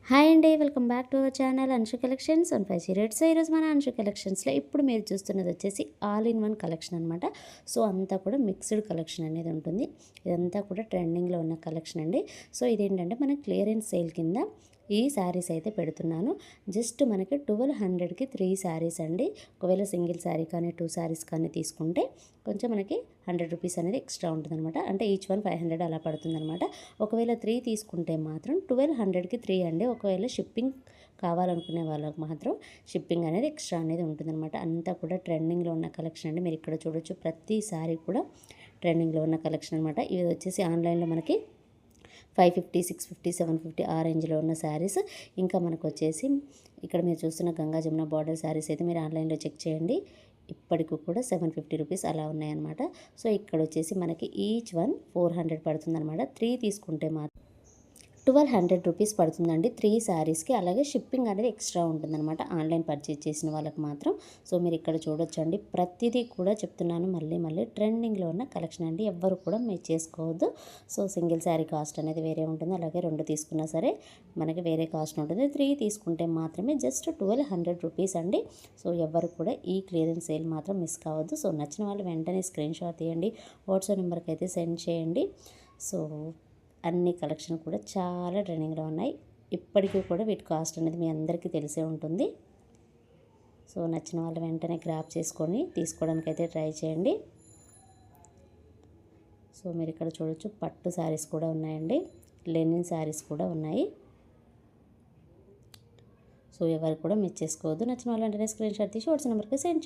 Hi అండి, welcome back to our channel Anshu collections 1508. So ఈరోజు మన అంశు కలెక్షన్స్లో ఇప్పుడు మీరు చూస్తున్నది వచ్చేసి ఆల్ ఇన్ వన్ కలెక్షన్ అనమాట. సో అంతా కూడా మిక్స్డ్ కలెక్షన్ అనేది ఉంటుంది. ఇదంతా కూడా ట్రెండింగ్లో ఉన్న కలెక్షన్ అండి. సో ఇదేంటంటే మన క్లియరెన్స్ సేల్ కింద ఈ శారీస్ అయితే పెడుతున్నాను. జస్ట్ మనకి 1200కి 3 శారీస్ అండి. ఒకవేళ సింగిల్ శారీ కానీ 2 శారీస్ కానీ తీసుకుంటే కొంచెం మనకి 100 రూపీస్ అనేది ఎక్స్ట్రా ఉంటుందన్నమాట. అంటే ఈచ్ వన్ 500 అలా పడుతుందన్నమాట. ఒకవేళ 3 తీసుకుంటే మాత్రం 1200కి 3 అండి. ఒకవేళ షిప్పింగ్ కావాలనుకునే వాళ్ళకి మాత్రం షిప్పింగ్ అనేది ఎక్స్ట్రా అనేది ఉంటుందన్నమాట. అంతా కూడా ట్రెండింగ్లో ఉన్న కలెక్షన్ అండి. మీరు ఇక్కడ చూడొచ్చు, ప్రతి శారీ కూడా ట్రెండింగ్లో ఉన్న కలెక్షన్ అనమాట. ఇది వచ్చేసి ఆన్లైన్లో మనకి 550, 650, 750 ఆ రేంజ్లో ఉన్న శారీస్. ఇంకా మనకు వచ్చేసి ఇక్కడ మీరు చూస్తున్న గంగా జమున బార్డర్ శారీస్ అయితే మీరు ఆన్లైన్లో చెక్ చేయండి. ఇప్పటికి కూడా 750 రూపీస్ అలా ఉన్నాయన్నమాట. సో ఇక్కడ వచ్చేసి మనకి ఈచ్ వన్ 400 పడుతుందన్నమాట. 3 తీసుకుంటే మాత్రం 1200 రూపీస్ పడుతుందండి 3 శారీస్కి. అలాగే షిప్పింగ్ అనేది ఎక్స్ట్రా ఉంటుందన్నమాట ఆన్లైన్ పర్చేజ్ చేసిన వాళ్ళకి మాత్రం. సో మీరు ఇక్కడ చూడొచ్చండి, ప్రతిదీ కూడా చెప్తున్నాను మళ్ళీ ట్రెండింగ్లో ఉన్న కలెక్షన్ అండి. ఎవ్వరు కూడా మీరు చేసుకోవద్దు. సో సింగిల్ శారీ కాస్ట్ అనేది వేరే ఉంటుంది. అలాగే 2 తీసుకున్నా సరే మనకి వేరే కాస్ట్ ఉంటుంది. 3 తీసుకుంటే మాత్రమే జస్ట్ 1200 రూపీస్ అండి. సో ఎవ్వరు కూడా ఈ క్లియరెన్స్ సేల్ మాత్రం మిస్ కావద్దు. సో నచ్చిన వాళ్ళు వెంటనే స్క్రీన్ షాట్ తీయండి, వాట్సాప్ నెంబర్కి అయితే సెండ్ చేయండి. సో అన్ని కలెక్షన్ కూడా చాలా ట్రెండింగ్లో ఉన్నాయి. ఇప్పటికీ కూడా వీటి కాస్ట్ అనేది మీ అందరికీ తెలిసే ఉంటుంది. సో నచ్చిన వాళ్ళు వెంటనే గ్రాప్ చేసుకొని తీసుకోవడానికి అయితే ట్రై చేయండి. సో మీరు ఇక్కడ చూడొచ్చు, పట్టు శారీస్ కూడా ఉన్నాయండి, లెనిన్ శారీస్ కూడా ఉన్నాయి. సో ఎవరు కూడా మిస్ చేసుకోవద్దు. నచ్చిన వాళ్ళు వెంటనే స్క్రీన్ షాట్ తీసి వాట్సాప్ నెంబర్కి సెండ్ చేయండి.